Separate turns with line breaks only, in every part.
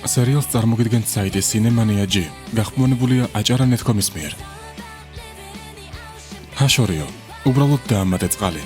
სერიალს წარმოგიდგენთ საიტი Cinemania.g, გახმოვანებულია აჭარა.net.com-ის მიერ. ჰაშორიო, უბრალოდ დაამატე წყალი.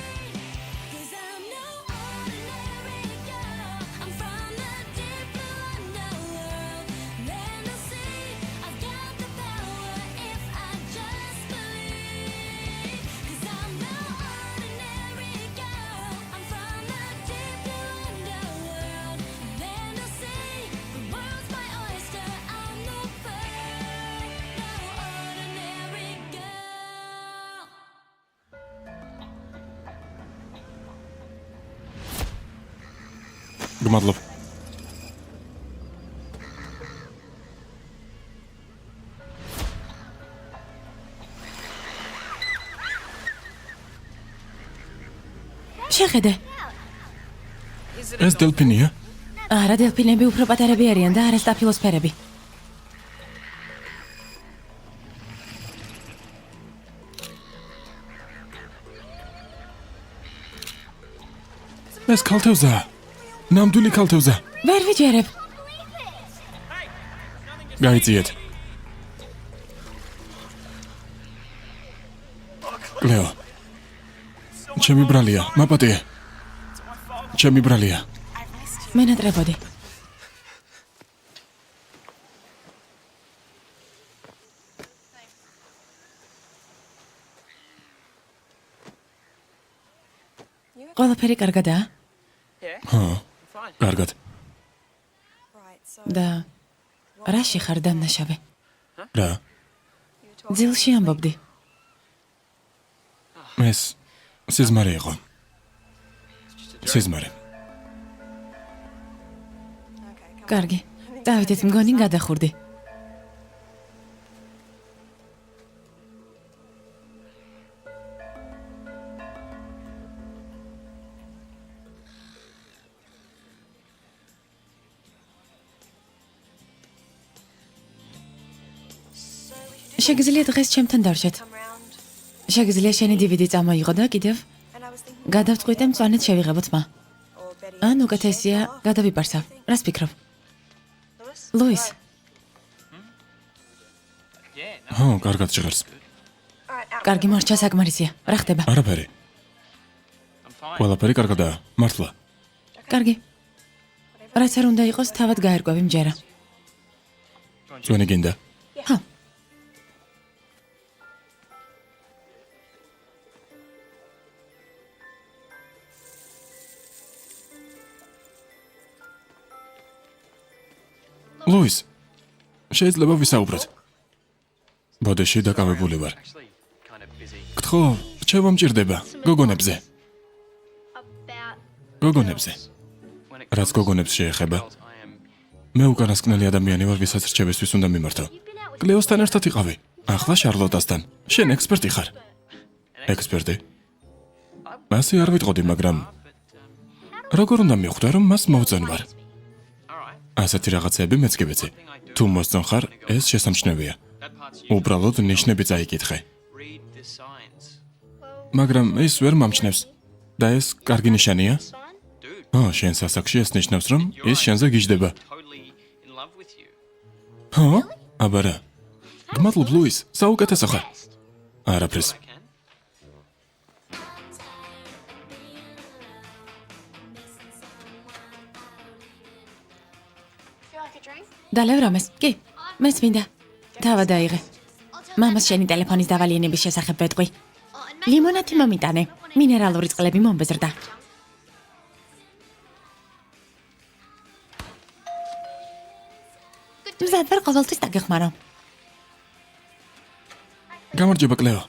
გმადლობ.
შეხედე.
ეს დელფინია?
არა, დელფინები უფრო პატარები არიან და არა სტაფილოსფერები.
ეს ქალთევზაა. ნამდვილი ქალთევზა.
ვერ ვიჯერებ.
გაიწიეთ. კლეო. ჩემი ბრალია, მაპატია. ჩემი ბრალია.
მენატრებოდი. ყველაფერი კარგადაა?
ჰა, კარგად.
და რაში ხარ დამნაშავე?
რა?
ძილში ამბობდი.
ეს სიზმარი იყო. სიზმარი.
კარგი. დავიდეთ მგონი გადახურდი. შეგიძლია დღეს ჩემთან დავშეთ. შეგიძლია შენი DVD წამოიღო და კიდევ გადავწყვიტე მწვანედ შევიღებოთ მა. ან უკეთესია გადავიპარსავ. რას ფიქრობ? ლუის.
ჰო, კარგად ჟღერს.
კარგი მორჩა საკმარისია. რა ხდება?
არაფერი. ყველაფერი კარგადაა, მართლა.
კარგი. რაც არ უნდა იყოს, თავად გაერკვევი მჯერა.
ჩვენი გინდა.
ჰა.
ლუის, შეიძლება ვისაუბროთ? ბოდეში დაკავებული ვარ. გთხოვ, რჩევა მჭირდება გოგონებზე. გოგონებზე. რაც გოგონებს შეეხება, მე უკანასკნელი ადამიანი ვარ, ვისაც რჩევისთვის უნდა მიმართო. კლეოსთან ერთად იყავი, ახლა შარლოტასთან. შენ ექსპერტი ხარ. ექსპერტი? მასე არ ვიტყოდი, მაგრამ როგორ უნდა მიხვდე, რომ მას მოვწონვარ? ასეთი რაღაცები მეც კი ვიცი. თუ მოსწონ ხარ, ეს შესამჩნევია. უბრალოდ ნიშნები წაიკითხე. მაგრამ ის ვერ მომჩნევს. და ეს კარგი ნიშანია? შენ სასაკში ეს ნიშნავს, რომ ის შენზე გიждდება. ჰა? აბარა. გმადლობ, ლუის, საუკეთესო ხარ. არაფრის.
დალევ რამეს? კი, მეც მინდა. დავა დაიღე. მამას შენი ტელეფონის დავალიენების შესახებ ვეტყვი. ლიმონადი მომიტანე. მინერალური წყლები მომბეზრდა. მზად ვარ ყოველთვის დაგეხმარო.
გამარჯობა, კლეო.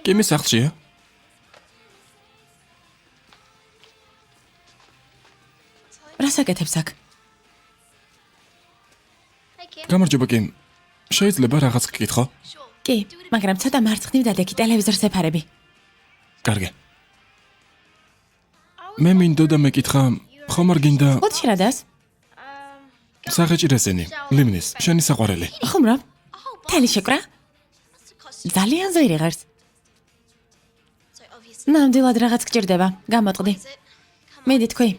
კიმის სახლშია?
რას აკეთებს აქ?
გამარჯობა, კიმ. შეიძლება რაღაც გკითხო?
კი, მაგრამ ცოტა მარცხნივ დადექი ტელევიზორს ეფარები.
კარგი. მე მინდოდა მეკითხა, ხომ არ გინდა
ხუთში რა დას?
სახეჭირესენი, ლიმნის, შენი საყვარელი.
ხუმრობ? თელი შეკრა? ძალიან ზოირი ღერს. ნამდვილად რაღაც გჭირდება, გამოტყდი. მიდი თქვი.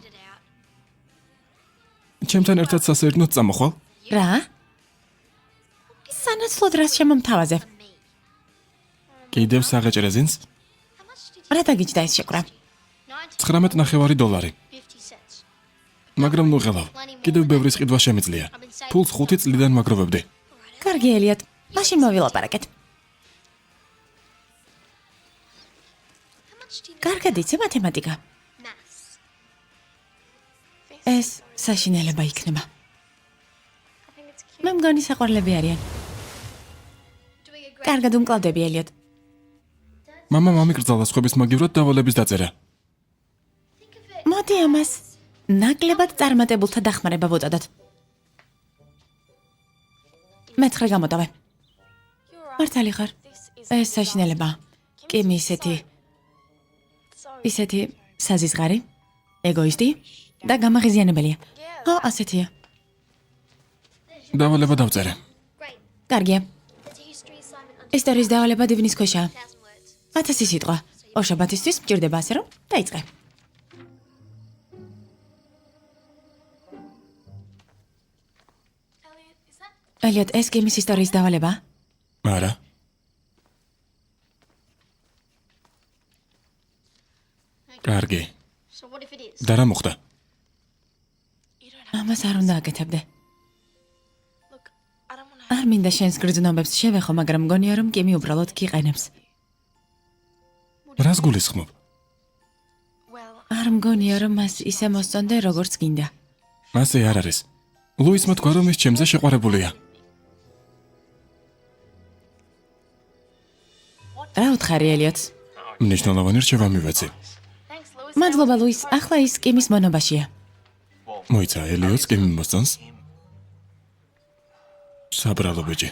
ჩემთან ერთად სასეირნოდ წამოხვალ?
რა? სანაცვლოდ რას შემომთავაზებ?
კიდევ საღეჭრე ზინს?
რა დაგიჯდა ეს შეკვრა?
$19.50. მაგრამ ნუ ღელავ. კიდევ ბევრი სყიდვა შემიძლია. ფულს 5 წლიდან მაგრობებდი.
კარგი ელიოტ, მაშინ მოვილაპარაკეთ. კარგად იცი მათემატიკა. ეს საშინელება იქნება. მე მგონი საყვარლები არიან. კარგად უმკლავდები ელიოტ.
მამა მამიკრძალა სხვების მაგივრად დავალების დაწერა.
მოდი ამას ნაკლებად წარმატებულთა დახმარება ვუწოდოთ. მეცხრე გამოდავე. მართალი ხარ. ეს საშინელებაა. კიმი ისეთი საზიზღარი, ეგოისტი და გამაღიზიანებელია. ო, ასეთია.
დავალება დავწერე.
კარგია. ისტორიის დავალება დივნის ქვეშაა. 1000 სიტყვა. ორშაბათისთვის მჭირდება ასე რომ დაიწყე. ელიოტ, ეს კიმის ისტორიის დავალება?
არა. კარგი. და რა მოხდა?
ამას არ უნდა აკეთებდე. არ მინდა შენს გრძნობებს შევეხო, მაგრამ მგონია რომ კიმი უბრალოდ გიყენებს.
რას გულისხმობ?
არ მგონია რომ მას ისე მოსწონდე როგორც გინდა.
ასე არ არის. ლუისმა თქვა რომ ის ჩემზე შეყვარებულია.
რა უთხარი ელიოტს?
მნიშვნელოვანი რჩევა მივეცი.
მადლობა ლუის, ახლა ის კიმის მონობაშია.
მოიცა ელიოტს კიმი მოსწონს? საბრალო ბიჭი.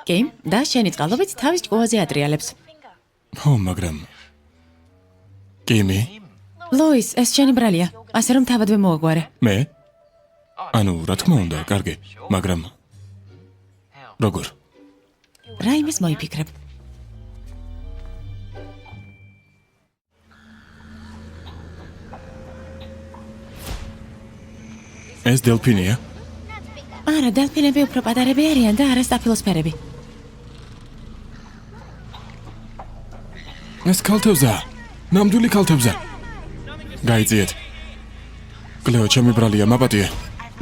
კი, და შენი წყალობით თავის ჭკუაზე ატრიალებს.
ხო, მაგრამ კიმი?
ლუის, ეს შენი ბრალია, ასე რომ თავადვე მოაგვარე.
მე? ანუ, რა თქმა უნდა, კარგი, მაგრამ როგორ?
რა იმის მოიფიქრებ?
ეს დელფინია?
არა, დელფინები უფრო პატარები არიან და არა სტაფილოსფერები.
ეს ქალთევზაა. ნამდვილი ქალთევზა. გაიწიეთ. კლეო, ჩემი ბრალია, მაპატიე.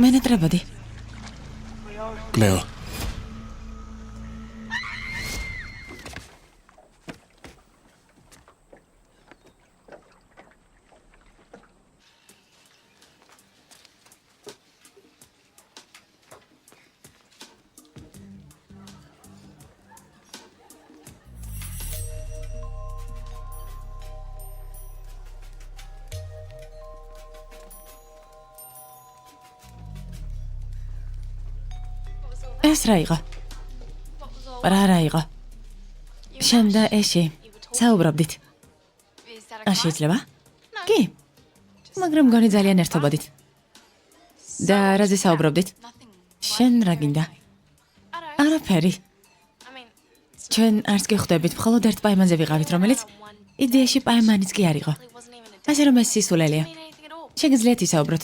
მე ნეტრებოდი.
კლეო.
ეს რა იყო? რა იყო? შენ და ეში საუბრობდით. არ შეიძლება? კი. მაგრამ გონი ძალიან ერთობოდით. და რაზე საუბრობდით? შენ რა გინდა? არაფერი. ჩვენ არც კი ხვდებით, მხოლოდ ერთ პაემანზე ვიყავით, რომელიც იდეაში პაემანიც კი არ იყო. ასე რომ ეს სისულელია. შეგიძლიათ ისაუბროთ.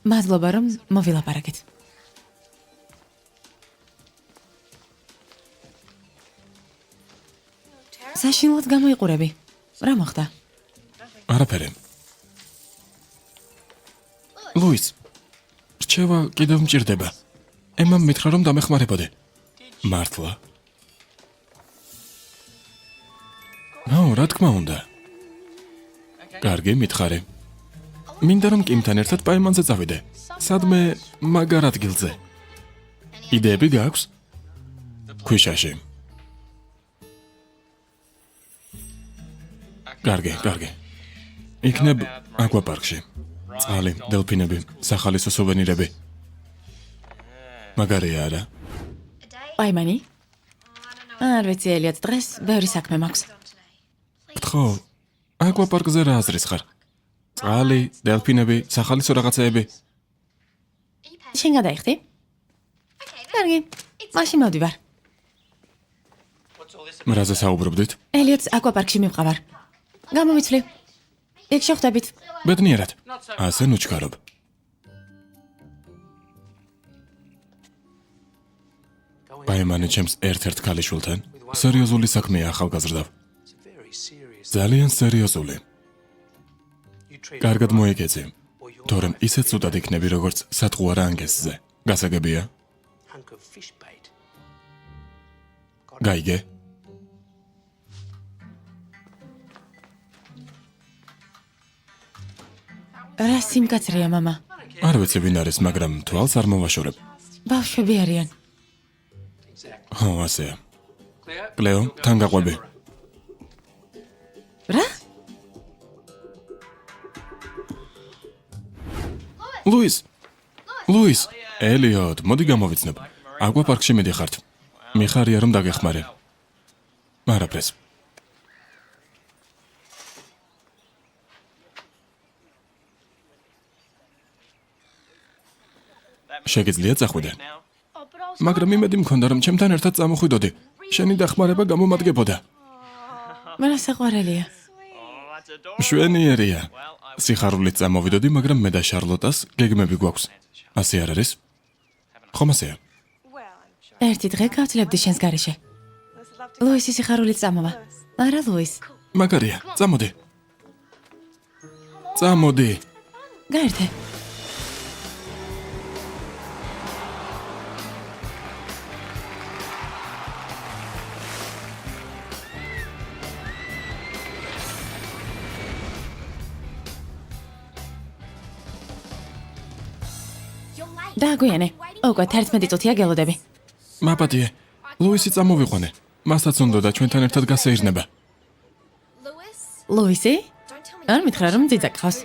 მადლობა რომ მოვილაპარაკეთ. საშინლად გამოიყურები. რა მოხდა?
არაფერი. ლუის, რჩევა კიდევ მჭირდება. ემამ მითხრა რომ დამეხმარებოდე. მართლა? რა თქმა უნდა. კარგი, მითხარი. მინდა რომ კიმთან ერთად პაემანზე წავიდე. სადმე მაგარ ადგილზე. იდეები გაქვს? ქვიშაში. კარგი. იქნებ აკვაპარკში. წყალი, დელფინები, სახალისო სუვენირები. მაგარია არა?
პაემანი? არ ვიცი ელიოტ, დღეს ბევრი საქმე მაქვს.
გთხოვ, აკვაპარკზე რა აზრის ხარ? წყალი, დელფინები, სახალისო რაღაცეები.
შენ გადაიხდი? კარგი, მაშინ მოვდივარ.
რაზე საუბრობდით?
ელიოტს აკვაპარკში მივყავარ. გამოვიცვლი. იქ შეხვდებით.
ბედნიერად. ასე ნუჩქარობ. პაიმანი ჩემს ერთ-ერთ ქალიშვილთან სერიოზული საქმეა ახალგაზრდა. ძალიან სერიოზული. კარგად მოიგეცი. თორემ ისეთ ცუდად იქნები, როგორც სატყუარა ანგესზე. გასაგებია? გაიგე?
რა სიმკაცრეა, მამა.
არ ვიცი ვინ არის, მაგრამ თვალს არ მოვაშორებ.
ბავშვები არიან.
ხო, ასეა. კლეო, თან გაყვები.
რა?
ლუის, ელიოტ, მოდი გამოვიცნებ. აკვაპარკში მიდიხართ. მიხარია რომ დაგეხმარე. არაფერს. შეგიძლია წახვიდე. მაგრამ იმედი მქონდა რომ ჩემთან ერთად წამოხვიდოდი. შენი დახმარება გამომადგებოდა.
რა საყვარელია.
მშვენიერია. სიხარულით წამოვიდოდი, მაგრამ მე და შარლოტას გეგმები გვაქვს. ასე არ არის? ხომ ასეა?
ერთი დღე გავწლებდი შენს გარეშე. ლუისი სიხარულით წამოვა. არა, ლუის.
მაგარია, წამოდი. წამოდი.
გაერთე. დააგვიანე. უკვე 11 წუთია გელოდები.
მაპატიე, ლუისი წამოვიყვანე. მასაც უნდა და ჩვენთან ერთად გასეირნება.
ლუისი? არ მითხრა რომ ძიძა გყავს.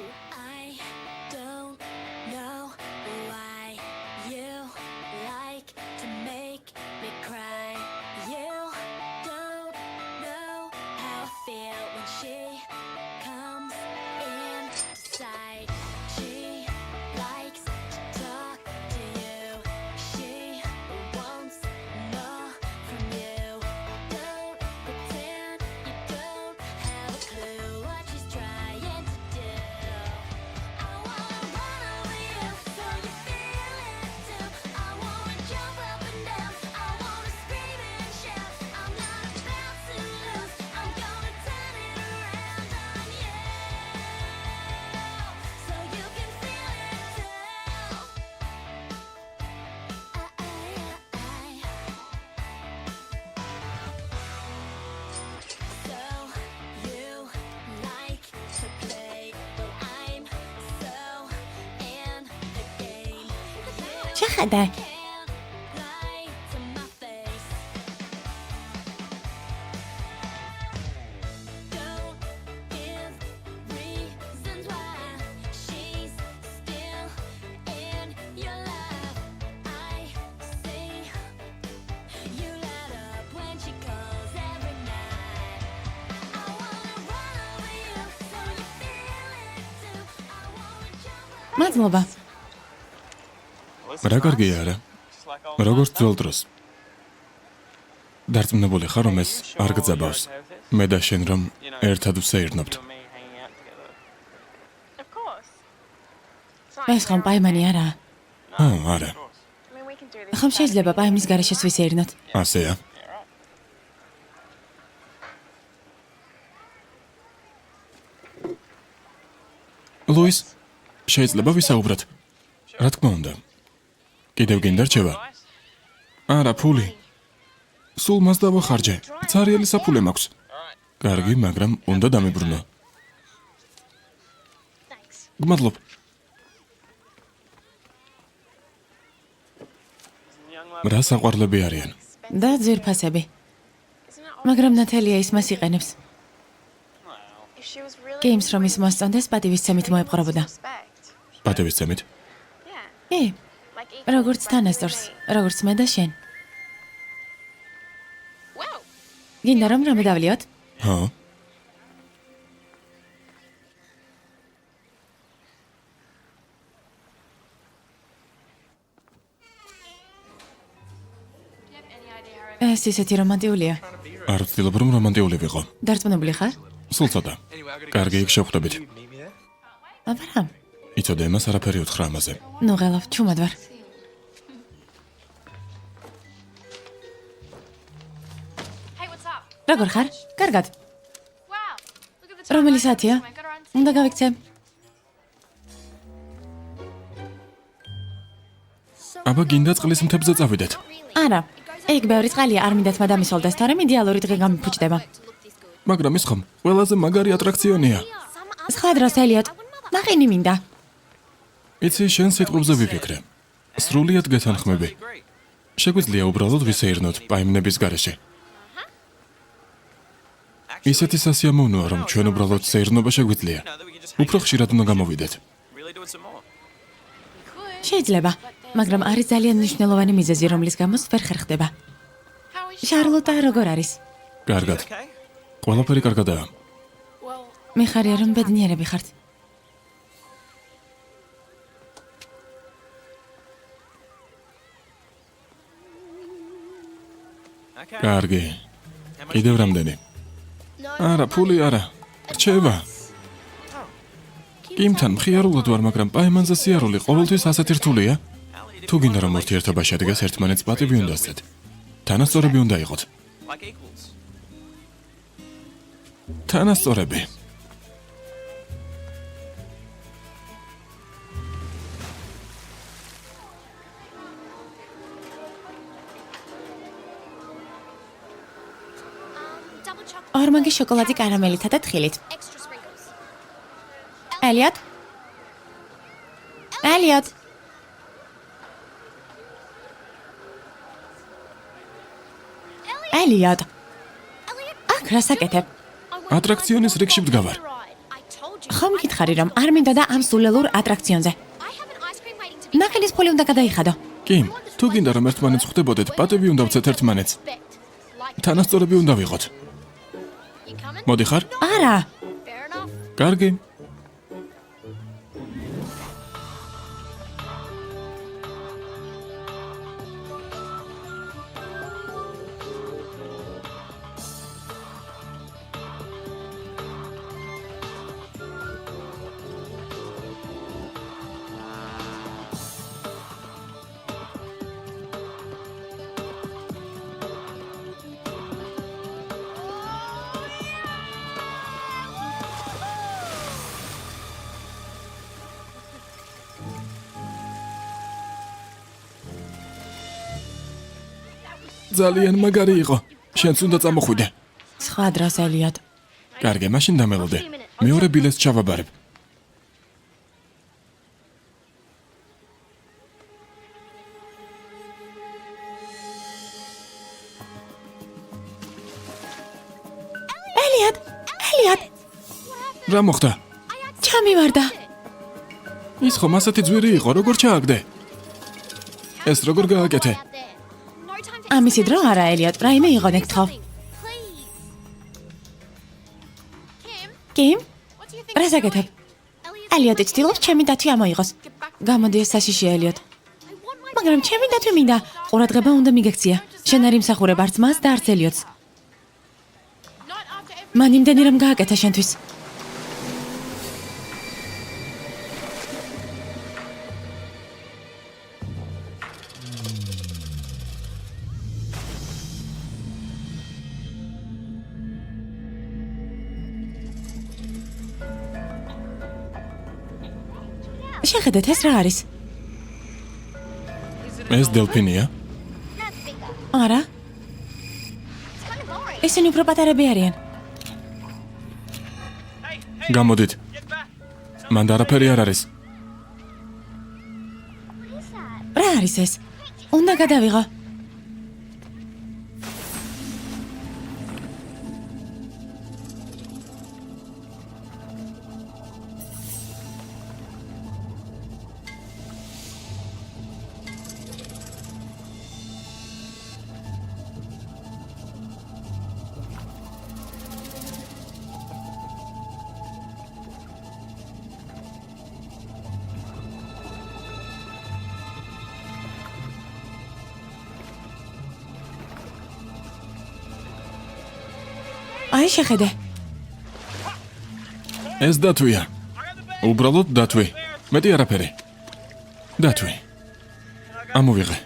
შეხედე. მადლობა.
რა კარგია არა? როგორც ძველ დროს. დარწმუნებული ხარ რომ ეს არ გძაბავს. მე და შენ რომ ერთად ვსეირნობთ.
ეს ხომ პაიმანი არაა?
არა.
ხომ შეიძლება პაიმნის გარეშე ვისეირნოთ?
ასეა. ლუის, შეიძლება ვისაუბროთ? რა თქმა უნდა. კიდევ გინდა რჩევა? არა, ფული. სულ მას დავახარჯე. ცარიელი საფულე მაქვს. კარგი, მაგრამ უნდა დამიბრუნო. გმადლობ. რა საყვარლები არიან?
და ძვირფასები. მაგრამ ნათელია ის მას იყენებს. გეიმს რომ ის მოსწონდეს პატივისცემით მოეპყრობოდა.
პატივისცემით?
კი. როგორც თანასწორს, როგორც მე და შენ. გინდა რომ რამე დავლიოთ?
ხო.
ეს ისეთი რომანტიულია.
არ ვცდილობ რომ რომანტიული ვიყო.
დარწმუნებული ხარ?
სულ ცოტა. კარგი, იქ შევხვდებით.
აბარამ.
იცოდე, მას არაფერი უთხრა ამაზე.
ნუ ღელავ, ჩუმად ვარ. როგორ ხარ? კარგად. რომელი საათია? უნდა გავიქცე.
აბა გინდა წყლის მთებზე წავიდეთ.
არა. ეგ ბევრი წყალია, არ მინდათ მადამისოლდეს, თორემ იდეალური დღე გამიფუჭდება.
მაგრამ ის ხომ ყველაზე მაგარი ატრაქციონია.
სხვა დროს ელიოტ, ნაყინი მინდა.
იცი, შენ სიტყვებზე ვიფიქრე. სრულიად გეთანხმები. შეგვიძლია უბრალოდ ვისეირნოთ პაიმნების გარეშე. ისეთი სასიამოვნოა, რომ ჩვენ უბრალოდ სეირნობა შეგვიძლია. უფრო ხშირად უნდა გამოვიდეთ.
შეიძლება, მაგრამ არის ძალიან მნიშვნელოვანი მიზეზი, რომლის გამოც ვერ ხერხდება. შარლოტა როგორ არის?
კარგად. ყველაფერი კარგადაა.
მიხარია რომ ბედნიერები ხართ.
კარგი. კიდევ რამდენი? არა, ფული არა. რჩება. კიმთან მხიარულად ვარ, მაგრამ პაემანზე სიარული ყოველთვის ასეთი რთულია. თუ გინდა რომ ურთიერთობა შედგეს, ერთმანეთს პატივი უნდა სცეთ. თანასწორები უნდა იყოთ. თანასწორები.
ორმაგი შოკოლადი კარამელითა და თხილით. ელიოტ? ელიოტ? ელიოტ? აქ რა საკეთებ?
ატრაქციონის რიგში ვდგავარ.
ხომ გითხარი რომ არ მინდა და ამ სულელურ ატრაქციონზე. ნაყინის ფული უნდა გადაიხადო.
კიმ, თუ გინდა რომ ერთმანეთს ხვდებოდეთ, პატივი უნდა ვცეთ ერთმანეთს. თანასწორები უნდა ვიყოთ. მოდი ხარ?
არა.
კარგი. ძალიან მაგარი იყო. შენც უნდა წამოხვიდე.
სხვა დროს ელიოტ.
კარგი, მაშინ დამელოდე. მეორე ბილეთს ჩავაბარებ.
ელიოტ! ელიოტ!
რა მოხდა?
ჩამივარდა.
ის ხომ ასეთი ძვირი იყო, როგორ ჩააგდე? ეს როგორ გააკეთე?
ამისი დრო არა ელიოტ, რაიმე იყო ნეკთხო. კიმ? რა საკეთებ? ელიოტი ცდილობს ჩემი დათვი ამოიღოს. გამოდი ეს საშიში ელიოტ. მაგრამ ჩემი დათვი მინდა. ყურადღება უნდა მიგექცია. შენ არ იმსახურებ არც მას და არც ელიოტს. მან იმდენი რამ გააკეთა შენთვის. შეხედეთ ეს რა არის?
ეს დელფინია?
არა. ესენი უფრო პატარები არიან.
გამოდით. მანდ არაფერი არ არის.
რა არის ეს? უნდა გადავიღო. აი შეხედე.
ეს დათვია. უბრალოდ დათვი. მეტი არაფერი. დათვი. ამოვიღე.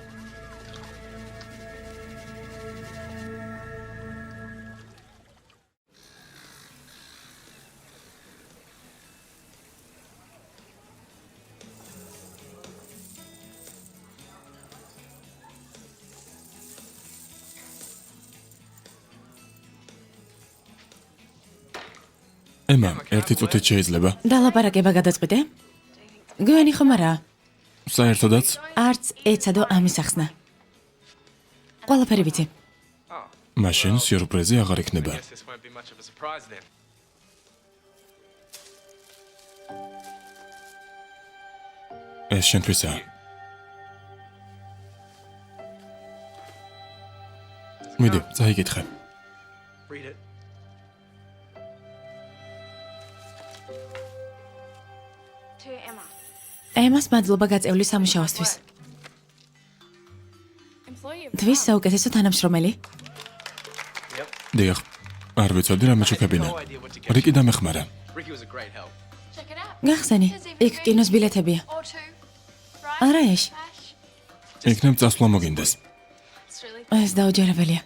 ემა, ერთი წუთით შეიძლება.
დალაპარაკება გადაწყვიტე? გვიანი ხომ არა?
საერთოდაც
არც ეცადო ამის ახსნა. ყველაფერი ვიცი.
მაშინ სიურპრიზი აღარ იქნება.
Guess this won't be much of a surprise then.
ეს შენთვისაა. მიდი, წაიკითხე.
Read it.
To Emma.
ემას მადლობა გაწეული სამუშაოსთვის.
Employee of
თვის საუკეთესო თანამშრომელი.
დიახ, არ ვიცოდი რამე ჩუქებინა. რიკი დამეხმარა.
Ricky was a great help.
check it out.
გახსენი, იქ კინოს ბილეთებია.
Or two. Right?
არა ეშ,
Cash.
იქნებ წასვლა მოგინდეს.
It's really
ეს დაუჯერებელია.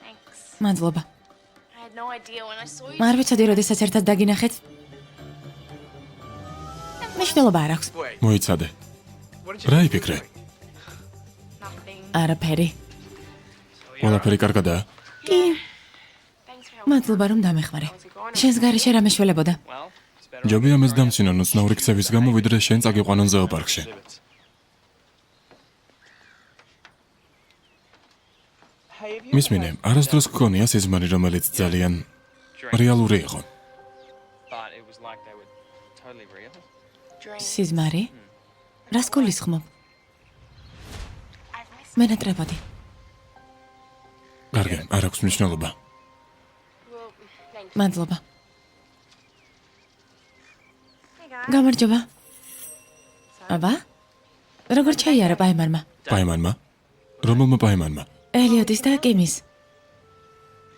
thanks.
მადლობა.
I had no idea when I saw you.
არ ვიცოდი როდესაც ერთად დაგინახეთ. მნიშვნელობა არ აქვს.
Wait,
მოიცადე.
what did you
რა
think you were
იფიქრე?
doing?
Nothing.
არაფერი.
ყველაფერი კარგადაა.
კი,
Thanks for helping.
მადლობა რომ დამეხმარე. შენს გარეშე რამე შველებოდა.
Well, it's better.
ჯობია ამას დამცინონ უცნაური ქცევის გამო, ვიდრე შენ წაგიყვანონ ზოოპარკში.
Hey, have you
მისმინე, არასდროს გქონია სიზმარი, რომელიც ძალიან რეალური იყო.
But it was like they were totally real.
Dream.
სიზმარი? რას გულისხმობ?
I've missed.
მენატრებოდი.
კარგი, არ აქვს მნიშვნელობა.
Well, thank you.
მადლობა.
Hey guys.
გამარჯობა. აბა? როგორ ჩაიარა პაიმანმა?
პაიმანმა? რომელმა პაიმანმა?
ელიოტის და კიმის.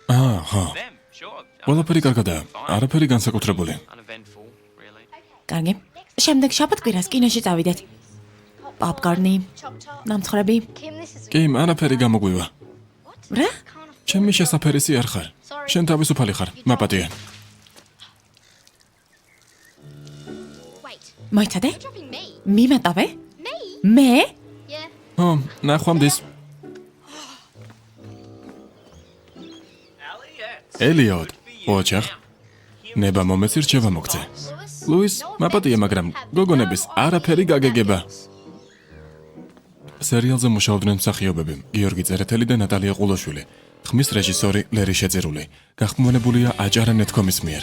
ხო.
Them, sure.
ყველაფერი კარგადაა. არაფერი განსაკუთრებული.
Uneventful, really.
კარგი. შემდეგ შაბათ-კვირას კინოში წავიდეთ. პოპკორნი,
Chop chop.
ნამცხრები.
Kim, this is.
კი, არაფერი გამოგვივა.
What?
რა?
Can't afford.
ჩემი შესაფერისი არ ხარ. შენ თავისუფალი ხარ. მაპატია.
Wait.
მოიცადე?
You're dropping me.
მიმატავე?
Me?
მე?
Yeah.
ნახვამდის. ელიოტ, ოჩახ. ნება მომეცი რჩევა მოგცე.
Lewis.
ლუის, მაპატია, მაგრამ გოგონების არაფერი გაგეგება. სერიალზე მუშაობდნენ მსახიობები გიორგი წერეთელი და ნატალია ყულოშვილი. ხმის რეჟისორი ლერი შეწირული. გახმოვანებულია აჭარა.net.com-ის მიერ.